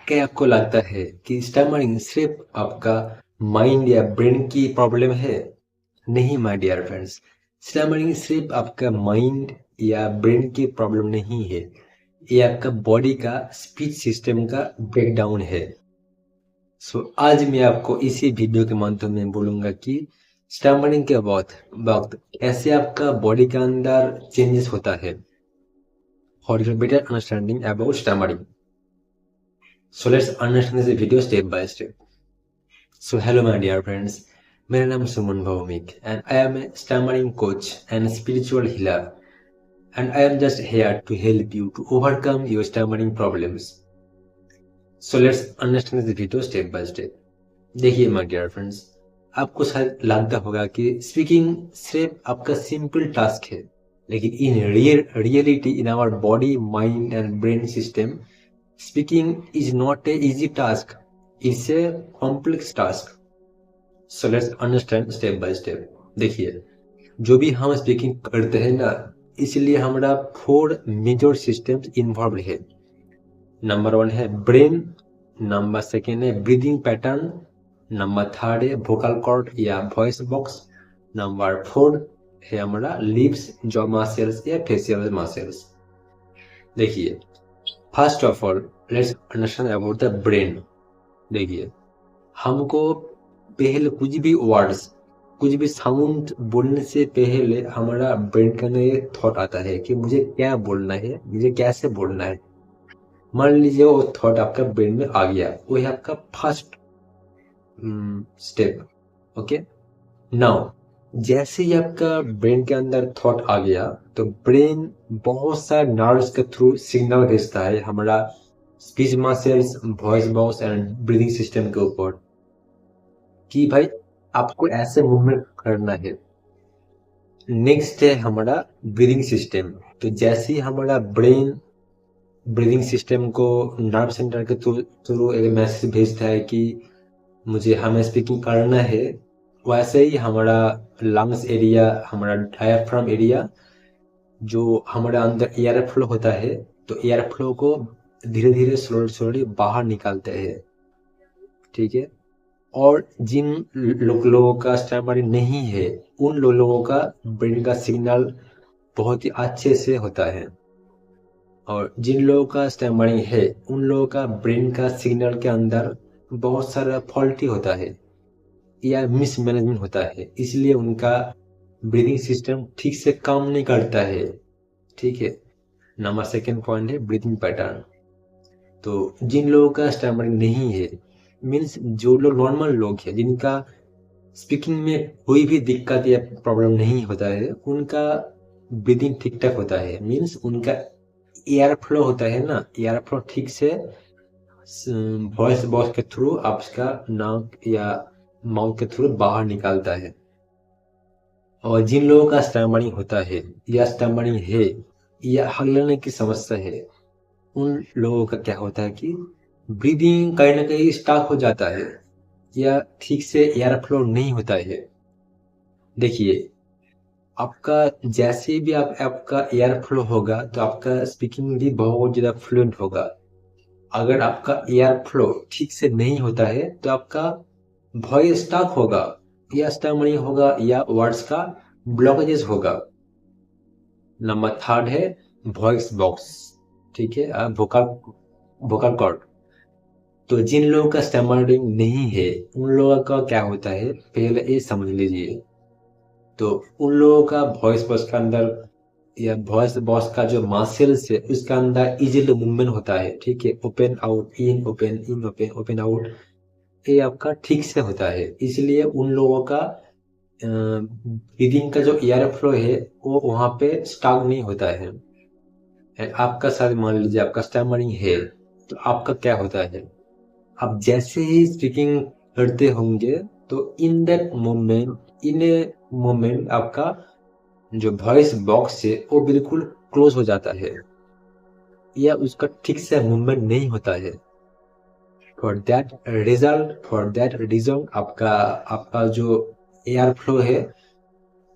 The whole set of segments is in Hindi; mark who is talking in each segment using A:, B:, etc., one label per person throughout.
A: क्या आपको लगता है कि स्टमरिंग सिर्फ आपका माइंड या ब्रेन की प्रॉब्लम है? नहीं माय डियर फ्रेंड्स, स्टमरिंग सिर्फ आपका माइंड या ब्रेन की प्रॉब्लम नहीं है, ये आपका बॉडी का स्पीच सिस्टम का ब्रेकडाउन है। आज मैं आपको इसी वीडियो के माध्यम में बोलूंगा कि स्टमरिंग के वक्त कैसे आपका बॉडी के अंदर चेंजेस होता है। For your better understanding about stammering, so let's understand this video step by step. So hello my dear friends, मेरा नाम सुमन Bhowmik and I am a stammering coach and spiritual healer, and I am just here to help you to overcome your stammering problems. So let's understand this video step by step. देखिए my dear friends, आपको शायद लगता होगा कि स्पीकिंग सिर्फ आपका सिंपल टास्क है, लेकिन in reality in our body mind and brain system speaking is not a easy task, it's a complex task. So let's understand step by step. देखिए, जो भी हम स्पीकिंग करते हैं ना, इसलिए हमारा 4 मेजर सिस्टम्स इन्वॉल्व है। नंबर 1 है ब्रेन, नंबर 2 है ब्रीदिंग पैटर्न, नंबर 3 है वोकल कॉर्ड या वॉइस बॉक्स, नंबर 4 है हमारा लिप्स, जॉ मसल्स या फेशियल मसल्स। देखिए, first of all let's understand about the brain. देखिए, हमको पहले कुछ भी वर्ड्स, कुछ भी साउंड बोलने से पहले हमारा ब्रेन का एक थॉट आता है कि मुझे क्या बोलना है, मुझे कैसे बोलना है। मान लीजिए वो थॉट आपका ब्रेन में आ गया, वो है आपका फर्स्ट स्टेप। ओके, नाउ जैसे ही आपका ब्रेन के अंदर थॉट आ गया, तो ब्रेन बहुत सारे नर्व्स के थ्रू सिग्नल भेजता है हमारा speech muscles, voice box and breathing system के ऊपर कि भाई आपको ऐसे मूवमेंट करना है। नेक्स्ट है हमारा ब्रीदिंग सिस्टम। तो जैसे ही हमारा ब्रेन ब्रीदिंग सिस्टम को नर्व सेंटर के थ्रू एक मैसेज भेजता है कि मुझे हमें स्पीकिंग करना है, वैसे ही हमारा लंग्स एरिया, हमारा डायफ्राम एरिया, जो हमारे अंदर एयर फ्लो होता है, तो एयर फ्लो को धीरे धीरे स्लोली बाहर निकालते हैं। ठीक है, और जिन लोगों का स्टमरिंग नहीं है, उन लोगों का ब्रेन का सिग्नल बहुत ही अच्छे से होता है, और जिन लोगों का स्टमरिंग है, उन लोगों का ब्रेन का सिग्नल के अंदर बहुत सारा फॉल्टी होता है या मिसमैनेजमेंट होता है, इसलिए उनका ब्रीदिंग सिस्टम ठीक से काम नहीं करता है। ठीक है, नंबर 2 पॉइंट है ब्रीदिंग पैटर्न। तो जिन लोगों का स्टमरिंग नहीं है, मीन्स जो लोग नॉर्मल लोग हैं, जिनका स्पीकिंग में कोई भी दिक्कत या प्रॉब्लम नहीं होता है, उनका ब्रीदिंग ठीक ठाक होता है। मीन्स उनका एयर फ्लो होता है ना, एयर फ्लो ठीक से वॉइस बॉक्स के थ्रू आपका नाक या माउथ के थ्रू बाहर निकालता है। और जिन लोगों का स्टमरिंग होता है या स्टमरिंग है या हल्लने की समस्या है, उन लोगों का क्या होता है कि ब्रीदिंग कहीं ना कहीं स्टक हो जाता है या ठीक से एयर फ्लो नहीं होता है। देखिए, आपका जैसे भी आपका एयर फ्लो होगा, तो आपका स्पीकिंग भी बहुत ज़्यादा फ्लुएंट होगा। अगर आपका एयर फ्लो ठीक से नहीं होता है, तो आपका वॉइस स्टक होगा या स्टमरिंग होगा या वर्ड्स का ब्लॉकेजेस होगा। नंबर 3 है वॉइस बॉक्स। ठीक है, वोकल कॉर्ड। तो जिन लोगों का स्टमरिंग नहीं है, उन लोगों का क्या होता है, पहले ये समझ लीजिए। तो उन लोगों का वॉइस बॉक्स का अंदर या वॉइस बॉक्स का जो मसल्स है, उसका अंदर इजीली मूवमेंट होता है। ठीक है, open out, in open, in open, open out, ये आपका ठीक से होता है। इसलिए उन लोगों का ब्रीदिंग का जो एयर फ्लो है, वो वहाँ पे स्टक नहीं होता है। आपका शायद मान लीजिए आपका स्टमरिंग है, तो आपका क्या होता है, आप जैसे ही स्पीकिंग करते होंगे, तो इन दैट मोमेंट आपका जो वॉइस बॉक्स है, वो बिल्कुल क्लोज हो जाता है या उसका ठीक से मूवमेंट नहीं होता है। फॉर दैट रीजन आपका जो एयर फ्लो है,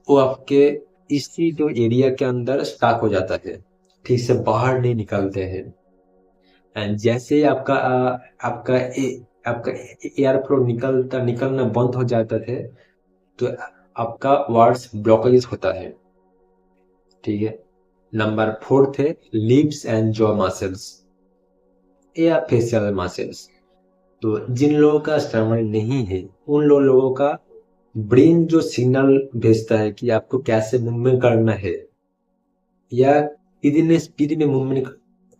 A: वो आपके इसी जो एरिया के अंदर स्टक हो जाता है, ठीक से बाहर नहीं निकलते हैं। एंड जैसे ही आपका एयर फ्लो निकलना बंद हो जाता है तो आपका वर्ड्स ब्लॉकेज होता है। ठीक है। नंबर 4 है लिप्स एंड जॉ मसल्स या फेशियल मसल्स। तो जिन लोगों का स्टमक नहीं है उन लोगों का ब्रेन जो सिग्नल भेजता है कि आपको कैसे मूवमेंट करना है या कितने स्पीड में मूवमेंट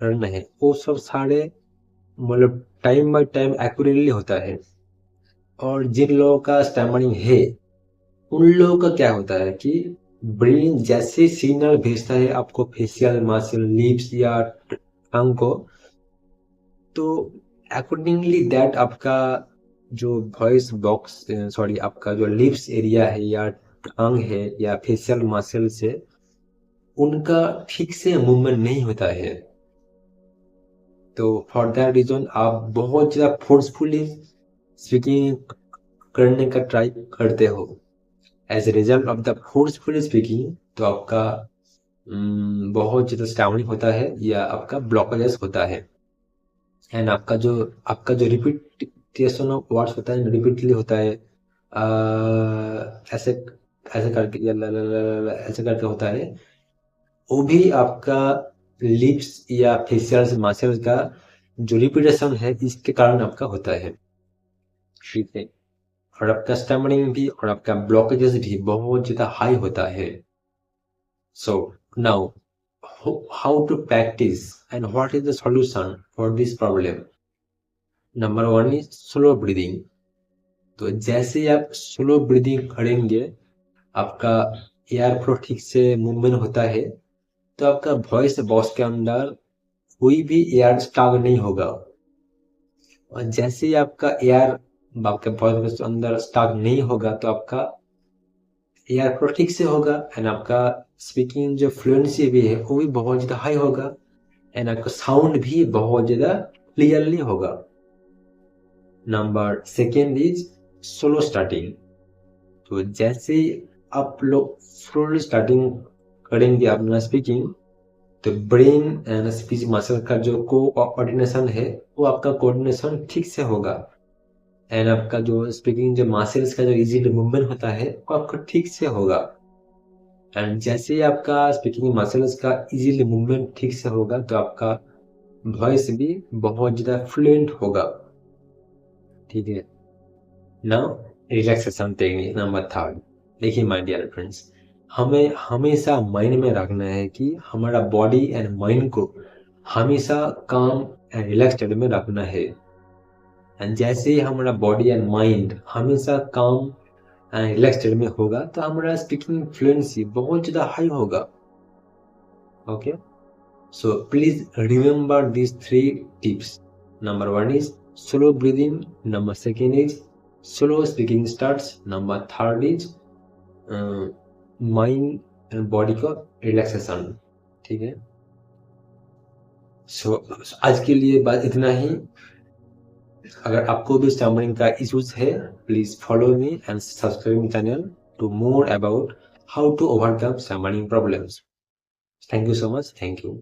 A: करना है, वो सब सारे मतलब टाइम बाय टाइम एक्यूरेटली होता है। और जिन लोगों का स्टैमरिंग है उन लोगों का क्या होता है कि ब्रेन जैसे सिग्नल भेजता है आपको फेशियल मसल लिप्स या टंग को, तो अकॉर्डिंगली दैट आपका जो वॉइस बॉक्स सॉरी आपका जो लिप्स एरिया है या टंग है या फेशियल मसल से उनका ठीक से मूवमेंट नहीं होता है। तो फॉर दैट रीजन आप बहुत ज़्यादा फोर्सफुली स्पीकिंग करने का ट्राई करते हो। As a result of the forceful speaking तो आपका बहुत ज़्यादा स्टैमरिंग होता है या आपका ब्लॉकेजेस होता है। एंड आपका जो रिपीटेशन ऑफ वर्ड्स होता है रिपीटली होता है, ऐसे ऐसे करके या ऐसे करके होता है, वो भी आपका लिप्स या फेशियल मसल्स का जो रिपीटेशन है इसके कारण आपका होता है। ठीक है। और आपका स्टमरिंग भी और आपका ब्लॉकेजेस भी बहुत ज़्यादा हाई होता है। So now how to practice and what is the solution for this problem. Number 1 is slow breathing. तो जैसे ही आप स्लो ब्रीदिंग करेंगे आपका एयर फ्लो ठीक से मूवमेंट होता है तो आपका वॉइस बॉक्स के अंदर कोई भी एयर स्टॉक नहीं होगा। और जैसे ही आपका एयर आपके वॉइस के अंदर स्टॉक नहीं होगा तो आपका एयर फ्लो ठीक से होगा एंड आपका स्पीकिंग जो फ्लुएंसी भी है वो भी बहुत ज़्यादा हाई होगा एंड आपका साउंड भी बहुत ज़्यादा क्लियरली होगा। Number 2 is slow starting. तो जैसे ही आप लोग स्लोली स्टार्टिंग करेंगे अपना स्पीकिंग तो ब्रेन एंड स्पीच मसल का जो कोऑर्डिनेशन है वो आपका कोऑर्डिनेशन ठीक से होगा एंड आपका जो स्पीकिंग जो मसल्स का जो इजीली मूवमेंट होता है वो आपका ठीक से होगा। एंड जैसे ही आपका स्पीकिंग मसल्स का इजीली मूवमेंट ठीक से होगा तो आपका वॉइस भी बहुत ज़्यादा फ्लुएंट होगा। ठीक है। Now relaxation technique number 3। देखिए माय डियर फ्रेंड्स, हमें हमेशा माइंड में रखना है कि हमारा बॉडी एंड माइंड को हमेशा काम एंड रिलैक्स स्टेट में रखना है। एंड जैसे ही हमारा बॉडी एंड माइंड हमेशा काम एंड रिलैक्स स्टेट में होगा तो हमारा स्पीकिंग फ्लुएंसी बहुत ज़्यादा हाई होगा। Okay, so please remember these 3 tips. Number 1 is slow breathing. Number 2 is slow speaking starts. Number 3 is mind and body का रिलैक्सेशन। ठीक है। सो आज के लिए बात इतना ही। अगर आपको भी स्टैमरिंग का इश्यूज है please follow me and subscribe my channel to more about how to overcome stammering problems. Thank you so much. Thank you.